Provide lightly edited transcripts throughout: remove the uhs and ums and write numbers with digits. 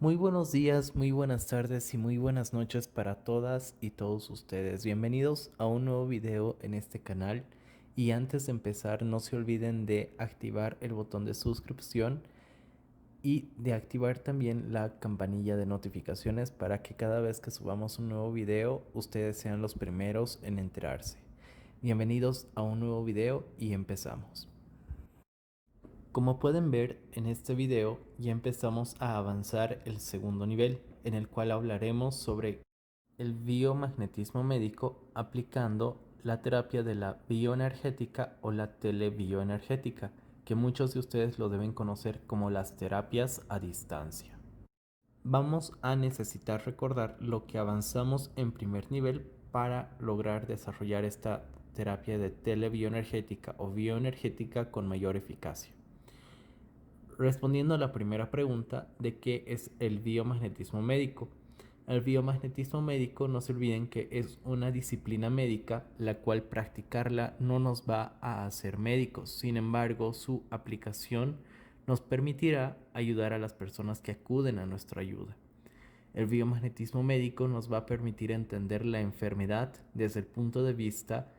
Muy buenos días, muy buenas tardes y muy buenas noches para todas y todos ustedes. Bienvenidos a un nuevo video en este canal. Y antes de empezar, no se olviden de activar el botón de suscripción y de activar también la campanilla de notificaciones para que cada vez que subamos un nuevo video, ustedes sean los primeros en enterarse. Bienvenidos a un nuevo video y empezamos. Como pueden ver en este video, ya empezamos a avanzar el segundo nivel, en el cual hablaremos sobre el biomagnetismo médico aplicando la terapia de la bioenergética o la telebioenergética, que muchos de ustedes lo deben conocer como las terapias a distancia. Vamos a necesitar recordar lo que avanzamos en primer nivel para lograr desarrollar esta terapia de telebioenergética o bioenergética con mayor eficacia. Respondiendo a la primera pregunta de qué es el biomagnetismo médico. El biomagnetismo médico, no se olviden que es una disciplina médica la cual practicarla no nos va a hacer médicos. Sin embargo, su aplicación nos permitirá ayudar a las personas que acuden a nuestra ayuda. El biomagnetismo médico nos va a permitir entender la enfermedad desde el punto de vista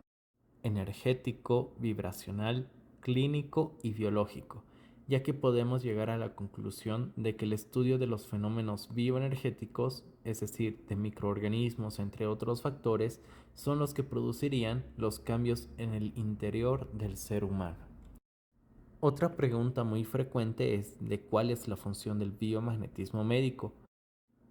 energético, vibracional, clínico y biológico, ya que podemos llegar a la conclusión de que el estudio de los fenómenos bioenergéticos, es decir, de microorganismos entre otros factores, son los que producirían los cambios en el interior del ser humano. Otra pregunta muy frecuente es de cuál es la función del biomagnetismo médico,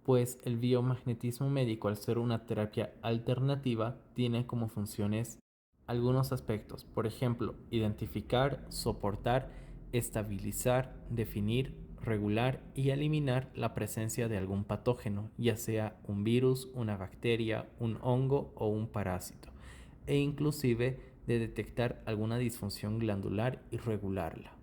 pues el biomagnetismo médico, al ser una terapia alternativa, tiene como funciones algunos aspectos. Por ejemplo, identificar, soportar, estabilizar, definir, regular y eliminar la presencia de algún patógeno, ya sea un virus, una bacteria, un hongo o un parásito, e inclusive de detectar alguna disfunción glandular y regularla.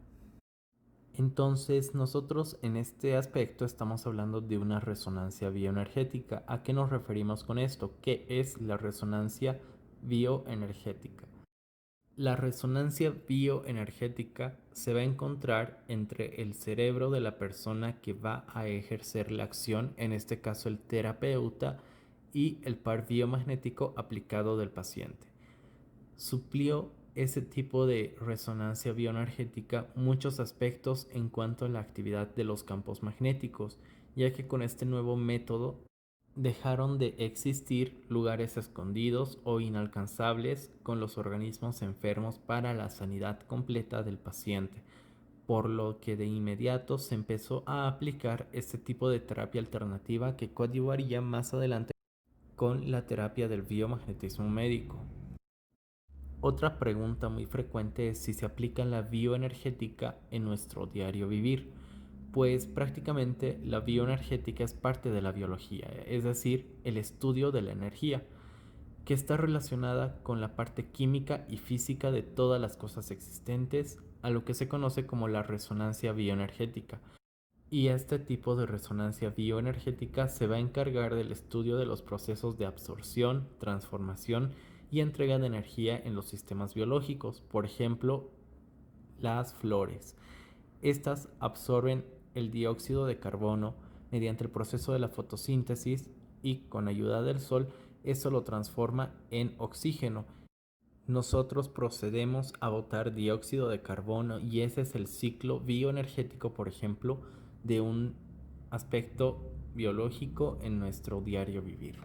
Entonces, nosotros en este aspecto estamos hablando de una resonancia bioenergética. ¿A qué nos referimos con esto? ¿Qué es la resonancia bioenergética? La resonancia bioenergética se va a encontrar entre el cerebro de la persona que va a ejercer la acción, en este caso el terapeuta, y el par biomagnético aplicado del paciente. Suplió ese tipo de resonancia bioenergética muchos aspectos en cuanto a la actividad de los campos magnéticos, ya que con este nuevo método dejaron de existir lugares escondidos o inalcanzables con los organismos enfermos para la sanidad completa del paciente, por lo que de inmediato se empezó a aplicar este tipo de terapia alternativa que coadyuvaría más adelante con la terapia del biomagnetismo médico. Otra pregunta muy frecuente es si se aplica la bioenergética en nuestro diario vivir. Pues prácticamente la bioenergética es parte de la biología, es decir, el estudio de la energía, que está relacionada con la parte química y física de todas las cosas existentes, a lo que se conoce como la resonancia bioenergética. Y este tipo de resonancia bioenergética se va a encargar del estudio de los procesos de absorción, transformación y entrega de energía en los sistemas biológicos, por ejemplo, las flores. Estas absorben el dióxido de carbono mediante el proceso de la fotosíntesis y con ayuda del sol eso lo transforma en oxígeno. Nosotros procedemos a botar dióxido de carbono y ese es el ciclo bioenergético, por ejemplo, de un aspecto biológico en nuestro diario vivir.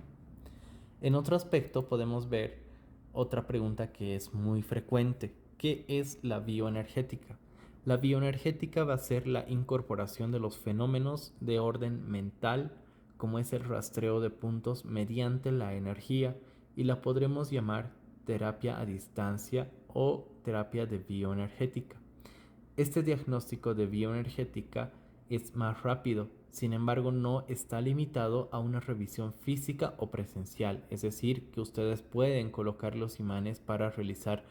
En otro aspecto podemos ver otra pregunta que es muy frecuente. ¿Qué es la bioenergética? La bioenergética va a ser la incorporación de los fenómenos de orden mental, como es el rastreo de puntos mediante la energía, y la podremos llamar terapia a distancia o terapia de bioenergética. Este diagnóstico de bioenergética es más rápido, sin embargo no está limitado a una revisión física o presencial, es decir, que ustedes pueden colocar los imanes para realizar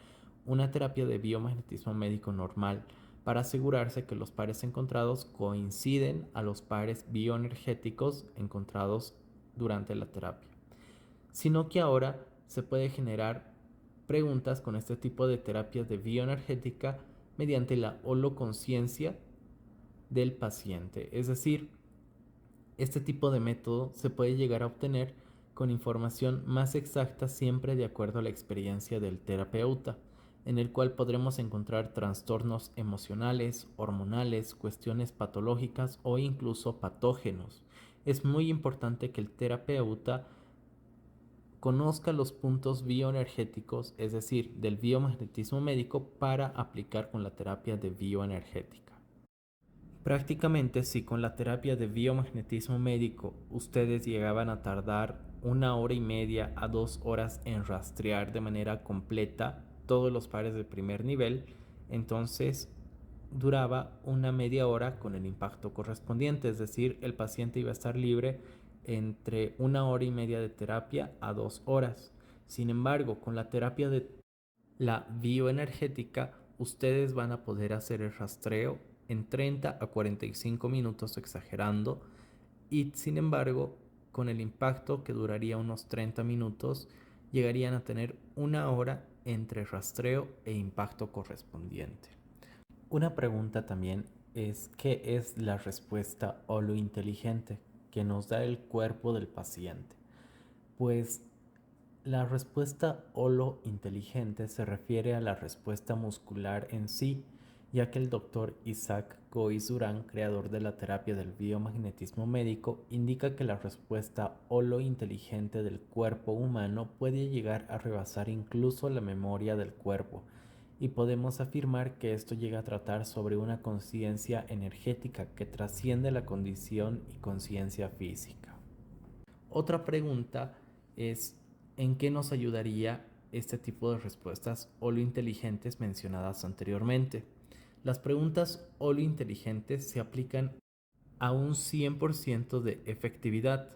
una terapia de biomagnetismo médico normal para asegurarse que los pares encontrados coinciden a los pares bioenergéticos encontrados durante la terapia, sino que ahora se puede generar preguntas con este tipo de terapias de bioenergética mediante la holoconciencia del paciente. Es decir, Este tipo de método se puede llegar a obtener con información más exacta siempre de acuerdo a la experiencia del terapeuta, en el cual podremos encontrar trastornos emocionales, hormonales, cuestiones patológicas o incluso patógenos. Es muy importante que el terapeuta conozca los puntos bioenergéticos, es decir, del biomagnetismo médico, para aplicar con la terapia de bioenergética. Prácticamente, si con la terapia de biomagnetismo médico ustedes llegaban a tardar 1 hora y media a 2 horas en rastrear de manera completa todos los pares de primer nivel, entonces duraba una media hora con el impacto correspondiente, es decir, el paciente iba a estar libre entre 1 hora y media de terapia a 2 horas. Sin embargo, con la terapia de la bioenergética, ustedes van a poder hacer el rastreo en 30 a 45 minutos exagerando, y sin embargo, con el impacto que duraría unos 30 minutos, llegarían a tener 1 hora entre rastreo e impacto correspondiente. Una pregunta también es: ¿qué es la respuesta holointeligente que nos da el cuerpo del paciente? Pues la respuesta holointeligente se refiere a la respuesta muscular en sí, ya que el doctor Isaac Goiz Durán, creador de la terapia del biomagnetismo médico, indica que la respuesta holointeligente del cuerpo humano puede llegar a rebasar incluso la memoria del cuerpo, y podemos afirmar que esto llega a tratar sobre una conciencia energética que trasciende la condición y conciencia física. Otra pregunta es: ¿en qué nos ayudaría este tipo de respuestas holointeligentes mencionadas anteriormente? Las preguntas holointeligentes se aplican a un 100% de efectividad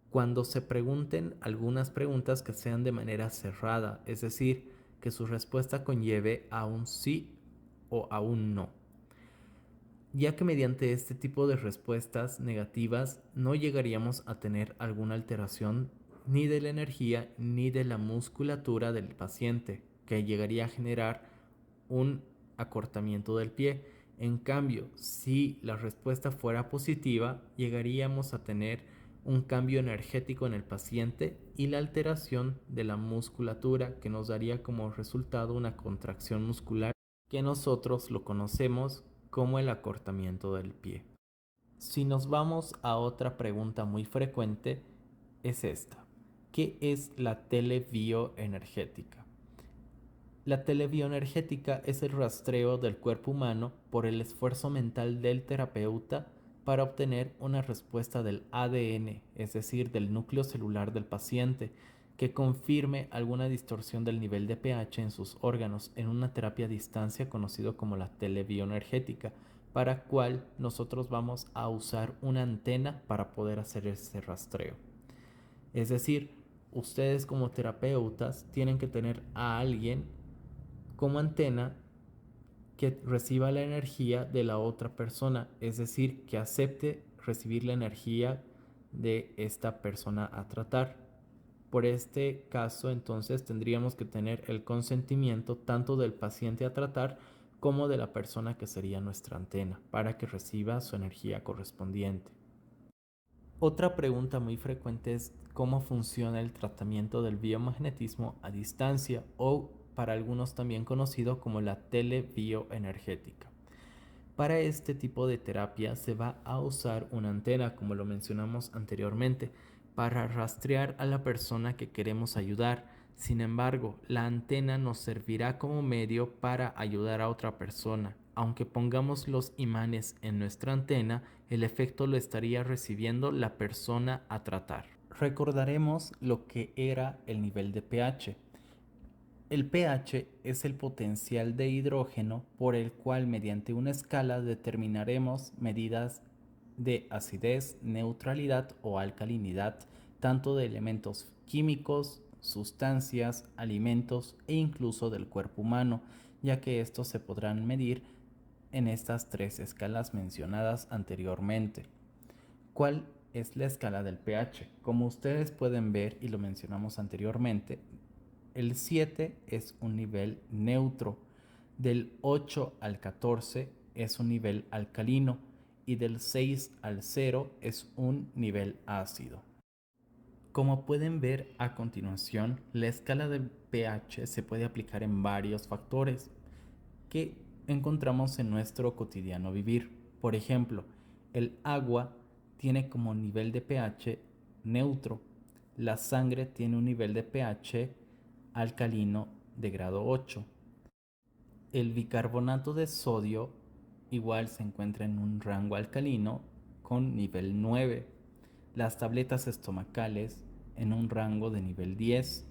cuando se pregunten algunas preguntas que sean de manera cerrada, es decir, que su respuesta conlleve a un sí o a un no, ya que mediante este tipo de respuestas negativas no llegaríamos a tener alguna alteración ni de la energía ni de la musculatura del paciente, que llegaría a generar un acortamiento del pie. En cambio, si la respuesta fuera positiva, llegaríamos a tener un cambio energético en el paciente y la alteración de la musculatura, que nos daría como resultado una contracción muscular que nosotros lo conocemos como el acortamiento del pie. Si nos vamos a otra pregunta muy frecuente, es esta: ¿qué es la telebioenergética? La telebioenergética es el rastreo del cuerpo humano por el esfuerzo mental del terapeuta para obtener una respuesta del ADN, es decir, del núcleo celular del paciente, que confirme alguna distorsión del nivel de pH en sus órganos en una terapia a distancia conocido como la telebioenergética, para cual nosotros vamos a usar una antena para poder hacer ese rastreo. Es decir, ustedes como terapeutas tienen que tener a alguien como antena que reciba la energía de la otra persona, es decir, que acepte recibir la energía de esta persona a tratar. Por este caso, entonces, tendríamos que tener el consentimiento tanto del paciente a tratar como de la persona que sería nuestra antena, para que reciba su energía correspondiente. Otra pregunta muy frecuente es: ¿cómo funciona el tratamiento del biomagnetismo a distancia, o para algunos también conocido como la telebioenergética? Para este tipo de terapia se va a usar una antena, como lo mencionamos anteriormente, para rastrear a la persona que queremos ayudar. Sin embargo, la antena nos servirá como medio para ayudar a otra persona. Aunque pongamos los imanes en nuestra antena, el efecto lo estaría recibiendo la persona a tratar. Recordaremos lo que era el nivel de pH. El pH es el potencial de hidrógeno por el cual mediante una escala determinaremos medidas de acidez, neutralidad o alcalinidad, tanto de elementos químicos, sustancias, alimentos e incluso del cuerpo humano, ya que estos se podrán medir en estas tres escalas mencionadas anteriormente. ¿Cuál es la escala del pH? Como ustedes pueden ver y lo mencionamos anteriormente, el 7 es un nivel neutro, del 8 al 14 es un nivel alcalino y del 6 al 0 es un nivel ácido. Como pueden ver a continuación, la escala de pH se puede aplicar en varios factores que encontramos en nuestro cotidiano vivir. Por ejemplo, el agua tiene como nivel de pH neutro. La sangre tiene un nivel de pH alcalino de grado 8. El bicarbonato de sodio igual se encuentra en un rango alcalino con nivel 9. Las tabletas estomacales en un rango de nivel 10.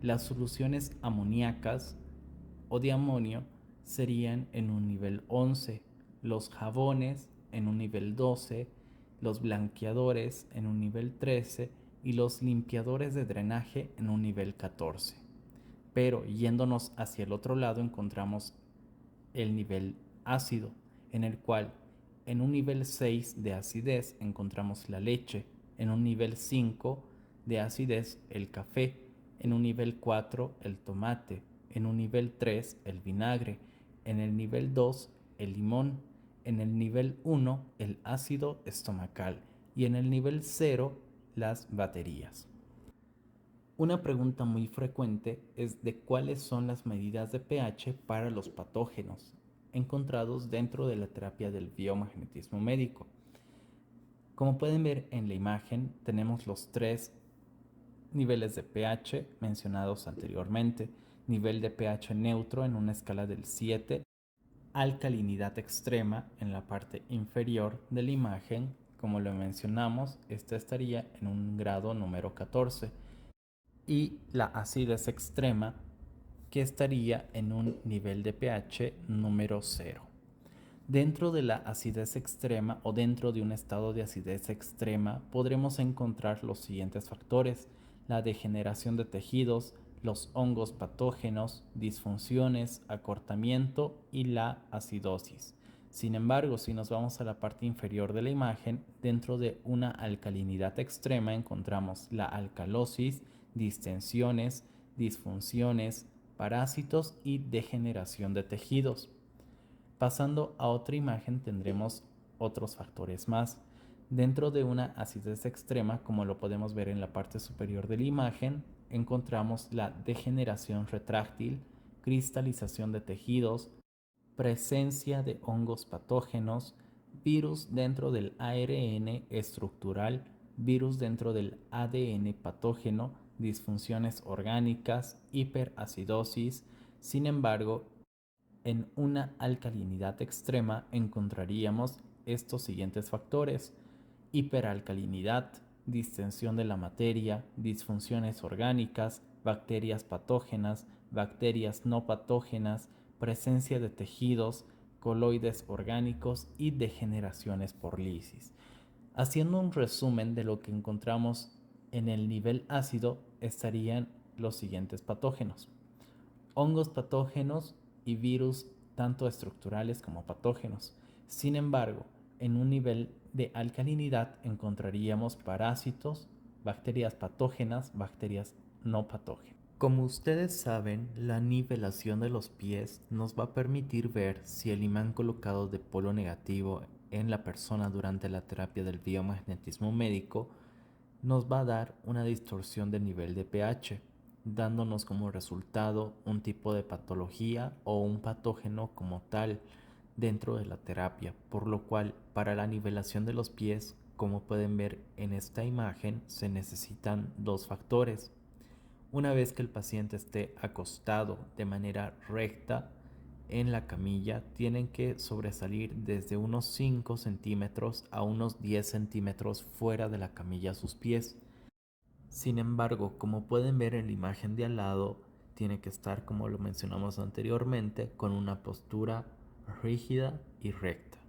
Las soluciones amoníacas o de amonio serían en un nivel 11, los jabones en un nivel 12, los blanqueadores en un nivel 13 y los limpiadores de drenaje en un nivel 14. Pero yéndonos hacia el otro lado encontramos el nivel ácido, en el cual en un nivel 6 de acidez encontramos la leche, en un nivel 5 de acidez el café, en un nivel 4 el tomate, en un nivel 3 el vinagre, en el nivel 2 el limón, en el nivel 1 el ácido estomacal y en el nivel 0 las baterías. Una pregunta muy frecuente es de cuáles son las medidas de pH para los patógenos encontrados dentro de la terapia del biomagnetismo médico. Como pueden ver en la imagen, tenemos los tres niveles de pH mencionados anteriormente. Nivel de pH neutro en una escala del 7, alcalinidad extrema en la parte inferior de la imagen. Como lo mencionamos, esta estaría en un grado número 14. Y la acidez extrema, que estaría en un nivel de pH número 0. Dentro de la acidez extrema o dentro de un estado de acidez extrema podremos encontrar los siguientes factores: la degeneración de tejidos, los hongos patógenos, disfunciones, acortamiento y la acidosis. Sin embargo, si nos vamos a la parte inferior de la imagen, dentro de una alcalinidad extrema encontramos la alcalosis, distensiones, disfunciones, parásitos y degeneración de tejidos. Pasando a otra imagen tendremos otros factores más. Dentro de una acidez extrema, como lo podemos ver en la parte superior de la imagen, encontramos la degeneración retráctil, cristalización de tejidos, presencia de hongos patógenos, virus dentro del ARN estructural, virus dentro del ADN patógeno, disfunciones orgánicas, hiperacidosis. Sin embargo, en una alcalinidad extrema encontraríamos estos siguientes factores: hiperalcalinidad, distensión de la materia, disfunciones orgánicas, bacterias patógenas, bacterias no patógenas, presencia de tejidos, coloides orgánicos y degeneraciones por lisis. Haciendo un resumen de lo que encontramos en el nivel ácido, estarían los siguientes patógenos: hongos patógenos y virus tanto estructurales como patógenos. Sin embargo, en un nivel de alcalinidad encontraríamos parásitos, bacterias patógenas, bacterias no patógenas. Como ustedes saben, la nivelación de los pies nos va a permitir ver si el imán colocado de polo negativo en la persona durante la terapia del biomagnetismo médico nos va a dar una distorsión del nivel de pH, dándonos como resultado un tipo de patología o un patógeno como tal dentro de la terapia, por lo cual para la nivelación de los pies, como pueden ver en esta imagen, se necesitan dos factores. Una vez que el paciente esté acostado de manera recta en la camilla, tienen que sobresalir desde unos 5 centímetros a unos 10 centímetros fuera de la camilla sus pies. Sin embargo, como pueden ver en la imagen de al lado, tiene que estar, como lo mencionamos anteriormente, con una postura rígida y recta.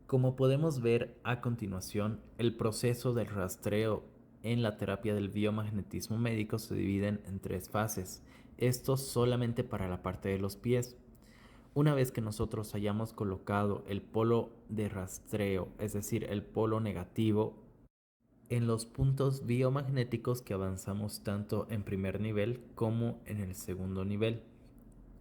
Como podemos ver a continuación, el proceso del rastreo en la terapia del biomagnetismo médico se divide en tres fases. Esto solamente para la parte de los pies. Una vez que nosotros hayamos colocado el polo de rastreo, es decir, el polo negativo, en los puntos biomagnéticos que avanzamos tanto en primer nivel como en el segundo nivel.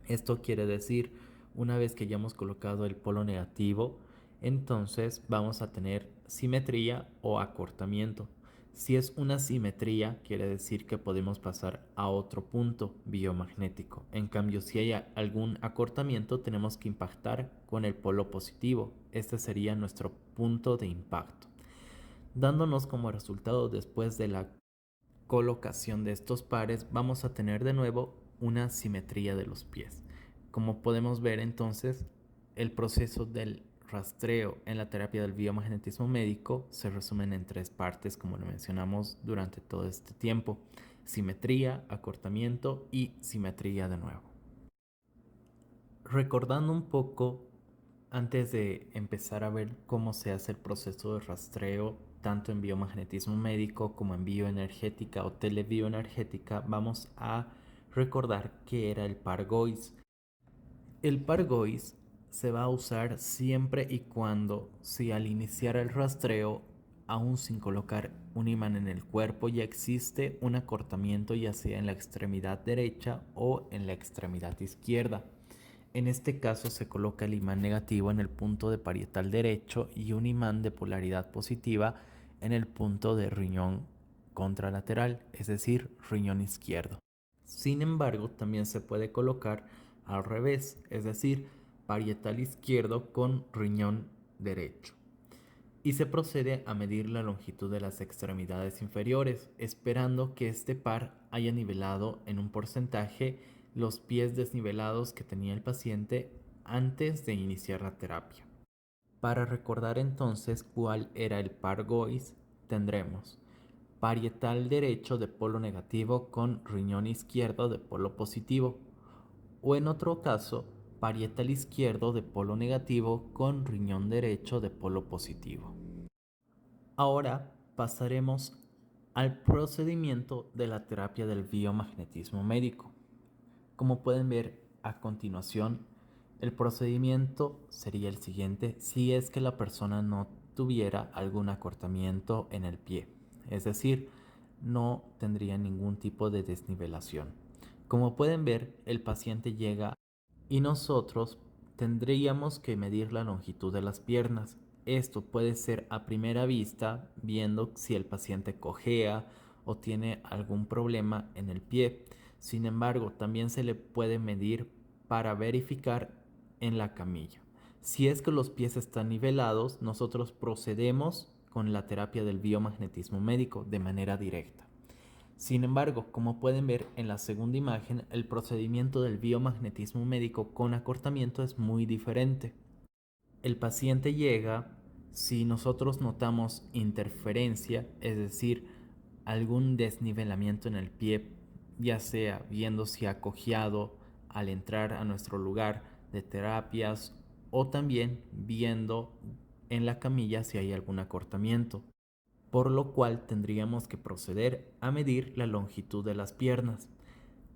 Esto quiere decir, una vez que hayamos colocado el polo negativo, entonces vamos a tener simetría o acortamiento. Si es una simetría, quiere decir que podemos pasar a otro punto biomagnético. En cambio, si hay algún acortamiento, tenemos que impactar con el polo positivo. Este sería nuestro punto de impacto, dándonos como resultado, después de la colocación de estos pares, vamos a tener de nuevo una simetría de los pies. Como podemos ver, entonces, el proceso del rastreo en la terapia del biomagnetismo médico se resumen en tres partes, como lo mencionamos durante todo este tiempo: simetría, acortamiento y simetría de nuevo. Recordando un poco, antes de empezar a ver cómo se hace el proceso de rastreo, tanto en biomagnetismo médico como en bioenergética o telebioenergética, vamos a recordar qué era el par GOIS. El par GOIS se va a usar siempre y cuando, si al iniciar el rastreo, aún sin colocar un imán en el cuerpo, ya existe un acortamiento, ya sea en la extremidad derecha o en la extremidad izquierda. En este caso se coloca el imán negativo en el punto de parietal derecho y un imán de polaridad positiva en el punto de riñón contralateral, es decir, riñón izquierdo. Sin embargo, también se puede colocar al revés, es decir, parietal izquierdo con riñón derecho. Y se procede a medir la longitud de las extremidades inferiores, esperando que este par haya nivelado en un porcentaje los pies desnivelados que tenía el paciente antes de iniciar la terapia. Para recordar entonces cuál era el par GOIS, tendremos parietal derecho de polo negativo con riñón izquierdo de polo positivo, o en otro caso, parietal izquierdo de polo negativo con riñón derecho de polo positivo. Ahora pasaremos al procedimiento de la terapia del biomagnetismo médico. Como pueden ver a continuación, el procedimiento sería el siguiente si es que la persona no tuviera algún acortamiento en el pie, es decir, no tendría ningún tipo de desnivelación. Como pueden ver, el paciente llega y nosotros tendríamos que medir la longitud de las piernas. Esto puede ser a primera vista, viendo si el paciente cojea o tiene algún problema en el pie. Sin embargo, también se le puede medir para verificar en la camilla. Si es que los pies están nivelados, nosotros procedemos con la terapia del biomagnetismo médico de manera directa. Sin embargo, como pueden ver en la segunda imagen, el procedimiento del biomagnetismo médico con acortamiento es muy diferente. El paciente llega, si nosotros notamos interferencia, es decir, algún desnivelamiento en el pie, ya sea viendo si ha cojeado al entrar a nuestro lugar de terapias o también viendo en la camilla si hay algún acortamiento, por lo cual tendríamos que proceder a medir la longitud de las piernas.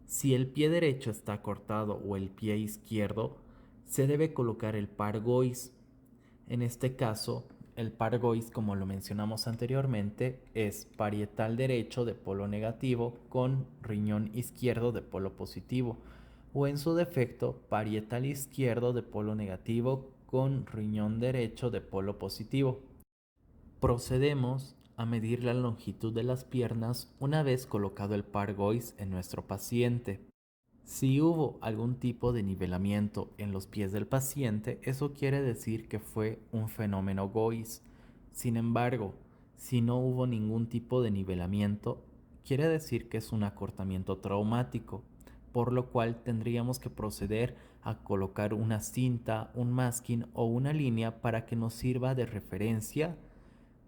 Si el pie derecho está cortado o el pie izquierdo, se debe colocar el par GOIS. En este caso, el par GOIS, como lo mencionamos anteriormente, es parietal derecho de polo negativo con riñón izquierdo de polo positivo, o en su defecto, parietal izquierdo de polo negativo con riñón derecho de polo positivo. Procedemos a medir la longitud de las piernas una vez colocado el par GOIS en nuestro paciente. Si hubo algún tipo de nivelamiento en los pies del paciente, eso quiere decir que fue un fenómeno GOIS. Sin embargo, si no hubo ningún tipo de nivelamiento, quiere decir que es un acortamiento traumático, por lo cual tendríamos que proceder a colocar una cinta, un masking o una línea para que nos sirva de referencia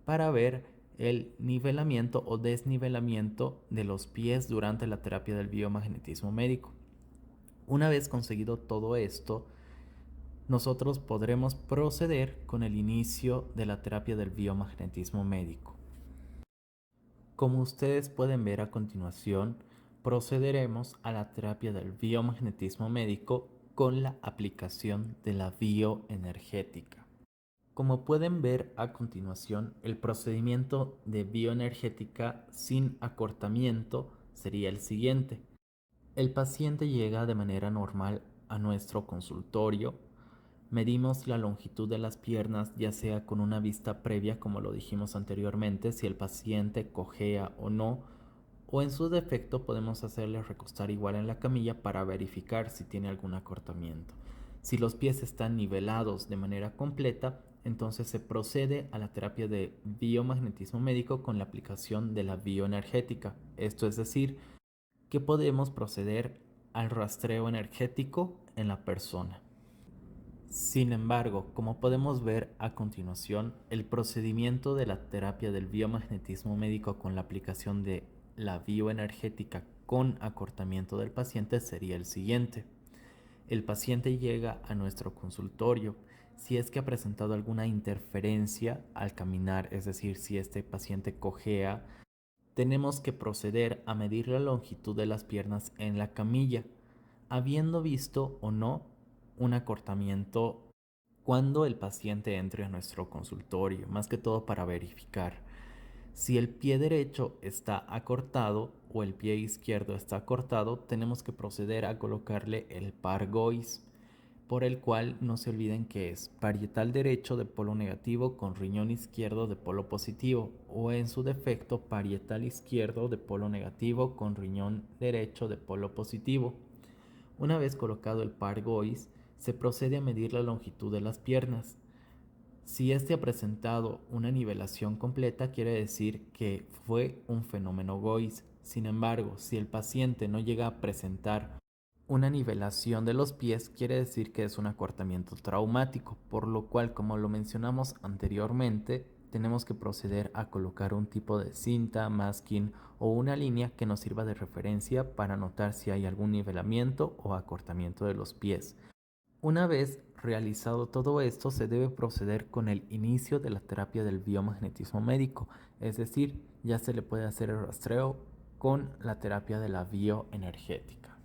para ver el nivelamiento o desnivelamiento de los pies durante la terapia del biomagnetismo médico. Una vez conseguido todo esto, nosotros podremos proceder con el inicio de la terapia del biomagnetismo médico. Como ustedes pueden ver a continuación, procederemos a la terapia del biomagnetismo médico con la aplicación de la bioenergética. Como pueden ver a continuación, el procedimiento de bioenergética sin acortamiento sería el siguiente. El paciente llega de manera normal a nuestro consultorio, Medimos la longitud de las piernas, ya sea con una vista previa, como lo dijimos anteriormente, si el paciente cojea o no, o en su defecto podemos hacerle recostar igual en la camilla para verificar si tiene algún acortamiento. Si los pies están nivelados de manera completa, entonces se procede a la terapia de biomagnetismo médico con la aplicación de la bioenergética. Esto es decir, que podemos proceder al rastreo energético en la persona. Sin embargo, como podemos ver a continuación, el procedimiento de la terapia del biomagnetismo médico con la aplicación de la bioenergética con acortamiento del paciente sería el siguiente. El paciente llega a nuestro consultorio si es que ha presentado alguna interferencia al caminar, es decir, si este paciente cojea, tenemos que proceder a medir la longitud de las piernas en la camilla, habiendo visto o no un acortamiento cuando el paciente entre a nuestro consultorio, más que todo para verificar si el pie derecho está acortado o el pie izquierdo está acortado. Tenemos que proceder a colocarle el par Gois, por el cual no se olviden que es parietal derecho de polo negativo con riñón izquierdo de polo positivo, o en su defecto parietal izquierdo de polo negativo con riñón derecho de polo positivo. Una vez colocado el par Gois, se procede a medir la longitud de las piernas. Si este ha presentado una nivelación completa, quiere decir que fue un fenómeno Gois. Sin embargo, si el paciente no llega a presentar una nivelación de los pies, quiere decir que es un acortamiento traumático, por lo cual, como lo mencionamos anteriormente, tenemos que proceder a colocar un tipo de cinta, masking o una línea que nos sirva de referencia para notar si hay algún nivelamiento o acortamiento de los pies. Una vez realizado todo esto, se debe proceder con el inicio de la terapia del biomagnetismo médico, es decir, ya se le puede hacer el rastreo con la terapia de la bioenergética.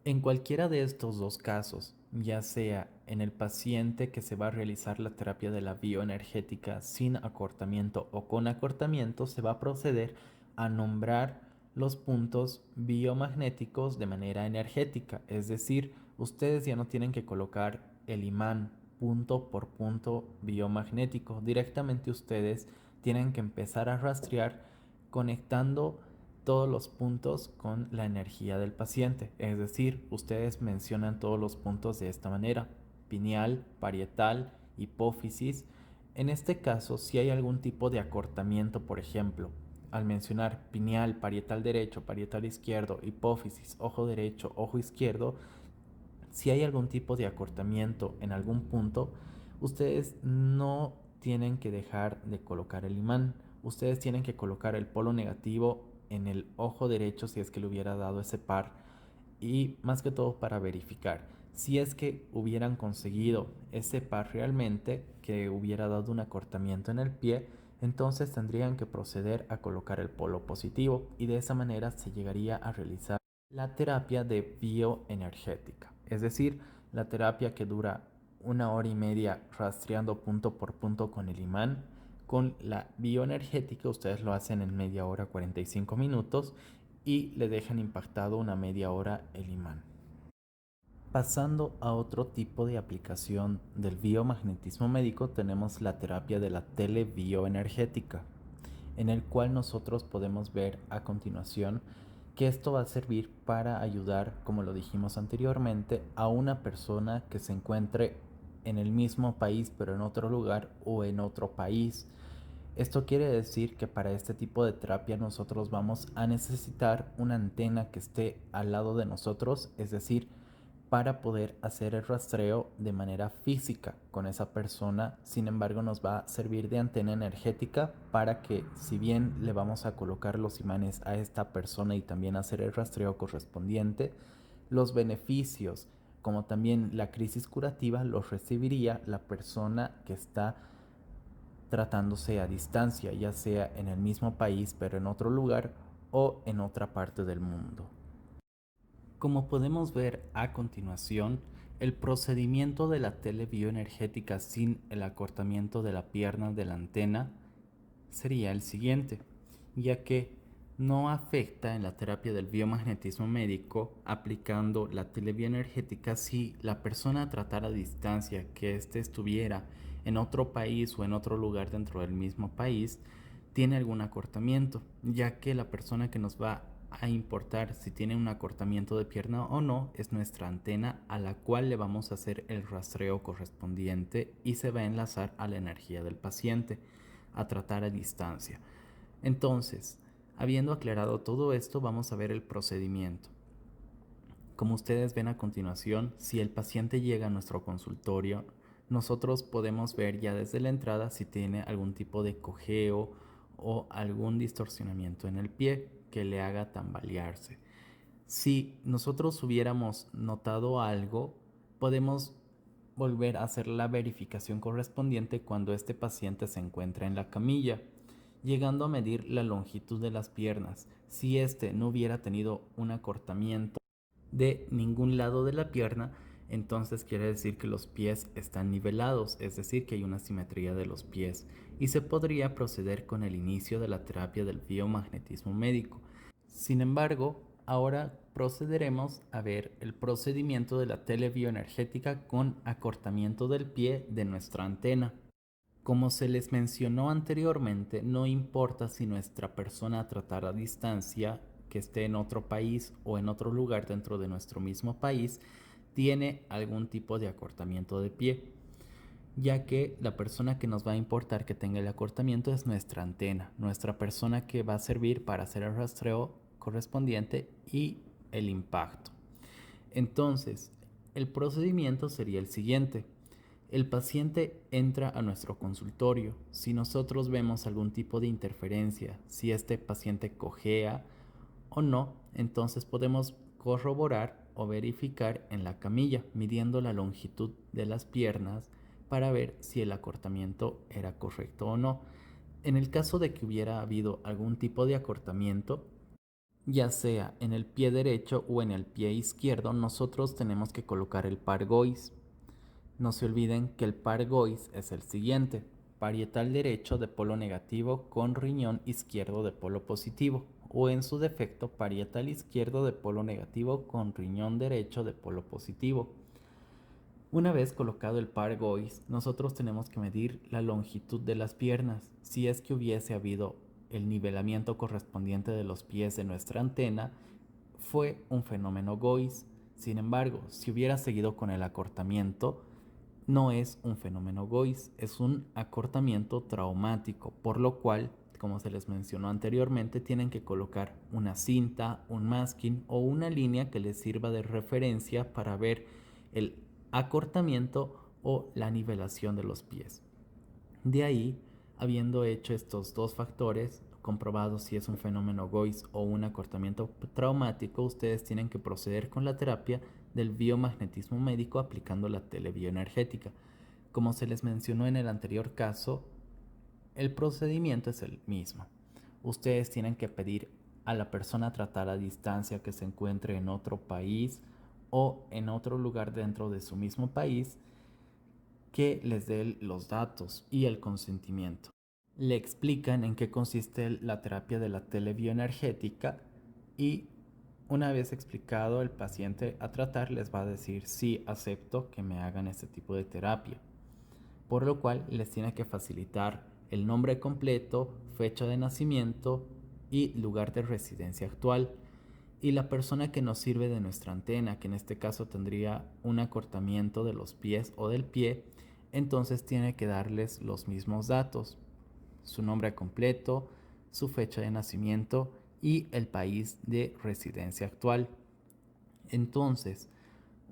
En cualquiera de estos dos casos, ya sea en el paciente que se va a realizar la terapia de la bioenergética sin acortamiento o con acortamiento, se va a proceder a nombrar los puntos biomagnéticos de manera energética, es decir, ustedes ya no tienen que colocar el imán punto por punto biomagnético, directamente ustedes tienen que empezar a rastrear conectando todos los puntos con la energía del paciente. Es decir, ustedes mencionan todos los puntos de esta manera: pineal, parietal, hipófisis. En este caso, si hay algún tipo de acortamiento, por ejemplo, al mencionar pineal, parietal derecho, parietal izquierdo, hipófisis, ojo derecho, ojo izquierdo, si hay algún tipo de acortamiento en algún punto, ustedes no tienen que dejar de colocar el imán. Ustedes tienen que colocar el polo negativo en el ojo derecho si es que le hubiera dado ese par, y más que todo para verificar si es que hubieran conseguido ese par realmente que hubiera dado un acortamiento en el pie. Entonces tendrían que proceder a colocar el polo positivo y de esa manera se llegaría a realizar la terapia de bioenergética, es decir, la terapia que dura 1 hora y media rastreando punto por punto con el imán. Con la bioenergética ustedes lo hacen en media hora, 45 minutos, y le dejan impactado una media hora el imán. Pasando a otro tipo de aplicación del biomagnetismo médico, tenemos la terapia de la telebioenergética, en el cual nosotros podemos ver a continuación que esto va a servir para ayudar, como lo dijimos anteriormente, a una persona que se encuentre en el mismo país pero en otro lugar o en otro país. Esto quiere decir que para este tipo de terapia nosotros vamos a necesitar una antena que esté al lado de nosotros, es decir, para poder hacer el rastreo de manera física con esa persona. Sin embargo, nos va a servir de antena energética para que, si bien le vamos a colocar los imanes a esta persona y también hacer el rastreo correspondiente, los beneficios como también la crisis curativa los recibiría la persona que está tratándose a distancia, ya sea en el mismo país pero en otro lugar o en otra parte del mundo. Como podemos ver a continuación, el procedimiento de la telebioenergética sin el acortamiento de la pierna de la antena sería el siguiente, ya que no afecta en la terapia del biomagnetismo médico aplicando la telebioenergética si la persona a tratar a distancia que éste estuviera en otro país o en otro lugar dentro del mismo país tiene algún acortamiento, ya que la persona que nos va a importar si tiene un acortamiento de pierna o no es nuestra antena, a la cual le vamos a hacer el rastreo correspondiente y se va a enlazar a la energía del paciente a tratar a distancia. Entonces, habiendo aclarado todo esto, vamos a ver el procedimiento. Como ustedes ven a continuación, si el paciente llega a nuestro consultorio, nosotros podemos ver ya desde la entrada si tiene algún tipo de cojeo o algún distorsionamiento en el pie que le haga tambalearse. Si nosotros hubiéramos notado algo, podemos volver a hacer la verificación correspondiente cuando este paciente se encuentra en la camilla, llegando a medir la longitud de las piernas. Si este no hubiera tenido un acortamiento de ningún lado de la pierna, entonces quiere decir que los pies están nivelados, es decir, que hay una simetría de los pies y se podría proceder con el inicio de la terapia del biomagnetismo médico. Sin embargo, ahora procederemos a ver el procedimiento de la telebioenergética con acortamiento del pie de nuestra antena. Como se les mencionó anteriormente, no importa si nuestra persona a tratar a distancia, que esté en otro país o en otro lugar dentro de nuestro mismo país, tiene algún tipo de acortamiento de pie, ya que la persona que nos va a importar que tenga el acortamiento es nuestra antena, nuestra persona que va a servir para hacer el rastreo correspondiente y el impacto. Entonces, el procedimiento sería el siguiente. El paciente entra a nuestro consultorio. Si nosotros vemos algún tipo de interferencia, si este paciente cojea o no, entonces podemos corroborar o verificar en la camilla, midiendo la longitud de las piernas para ver si el acortamiento era correcto o no. En el caso de que hubiera habido algún tipo de acortamiento, ya sea en el pie derecho o en el pie izquierdo, nosotros tenemos que colocar el par Gois. No se olviden que el par Gois es el siguiente: parietal derecho de polo negativo con riñón izquierdo de polo positivo, o en su defecto parietal izquierdo de polo negativo con riñón derecho de polo positivo. Una vez colocado el par Gois, nosotros tenemos que medir la longitud de las piernas. Si es que hubiese habido el nivelamiento correspondiente de los pies de nuestra antena, fue un fenómeno Gois. Sin embargo, si hubiera seguido con el acortamiento, no es un fenómeno Gois, es un acortamiento traumático, por lo cual, como se les mencionó anteriormente, tienen que colocar una cinta, un masking o una línea que les sirva de referencia para ver el acortamiento o la nivelación de los pies. De ahí, habiendo hecho estos dos factores, comprobado si es un fenómeno Gois o un acortamiento traumático, ustedes tienen que proceder con la terapia del biomagnetismo médico aplicando la telebioenergética. Como se les mencionó en el anterior caso, el procedimiento es el mismo. Ustedes tienen que pedir a la persona tratada a distancia que se encuentre en otro país o en otro lugar dentro de su mismo país que les dé los datos y el consentimiento. Le explican en qué consiste la terapia de la telebioenergética y una vez explicado, el paciente a tratar les va a decir: sí, acepto que me hagan este tipo de terapia, por lo cual les tiene que facilitar el nombre completo, fecha de nacimiento y lugar de residencia actual. Y la persona que nos sirve de nuestra antena, que en este caso tendría un acortamiento de los pies o del pie, entonces tiene que darles los mismos datos: su nombre completo, su fecha de nacimiento y el país de residencia actual. Entonces,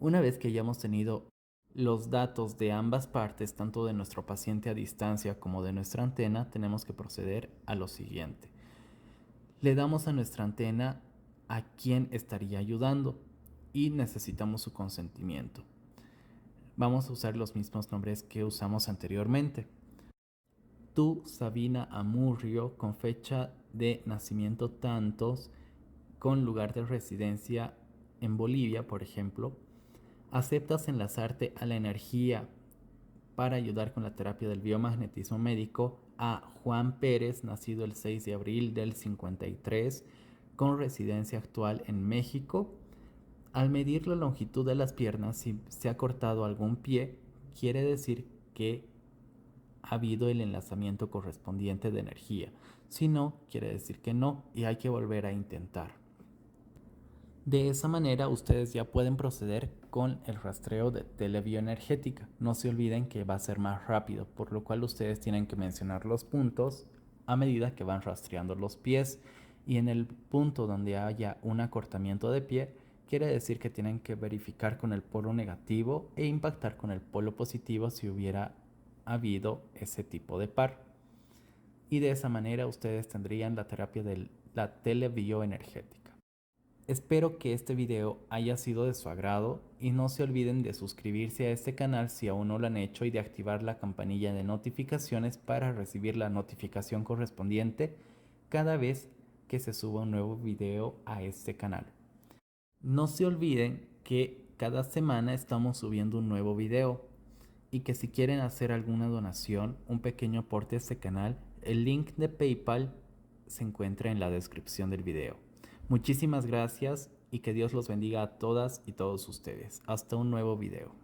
una vez que hayamos tenido los datos de ambas partes, tanto de nuestro paciente a distancia como de nuestra antena, tenemos que proceder a lo siguiente. Le damos a nuestra antena a quién estaría ayudando y necesitamos su consentimiento. Vamos a usar los mismos nombres que usamos anteriormente. Tú, Sabina Amurrio, con fecha de nacimiento tantos, con lugar de residencia en Bolivia, por ejemplo, aceptas enlazarte a la energía para ayudar con la terapia del biomagnetismo médico a Juan Pérez, nacido el 6 de abril del 53, con residencia actual en México. Al medir la longitud de las piernas, si se ha cortado algún pie, quiere decir que ha habido el enlazamiento correspondiente de energía. Si no, quiere decir que no y hay que volver a intentar. De esa manera ustedes ya pueden proceder con el rastreo de telebioenergética. No se olviden que va a ser más rápido, por lo cual ustedes tienen que mencionar los puntos a medida que van rastreando los pies, y en el punto donde haya un acortamiento de pie, quiere decir que tienen que verificar con el polo negativo e impactar con el polo positivo si hubiera habido ese tipo de par. Y de esa manera ustedes tendrían la terapia de la telebioenergética. Espero que este video haya sido de su agrado y no se olviden de suscribirse a este canal si aún no lo han hecho y de activar la campanilla de notificaciones para recibir la notificación correspondiente cada vez que se suba un nuevo video a este canal. No se olviden que cada semana estamos subiendo un nuevo video y que si quieren hacer alguna donación, un pequeño aporte a este canal, el link de PayPal se encuentra en la descripción del video. Muchísimas gracias y que Dios los bendiga a todas y todos ustedes. Hasta un nuevo video.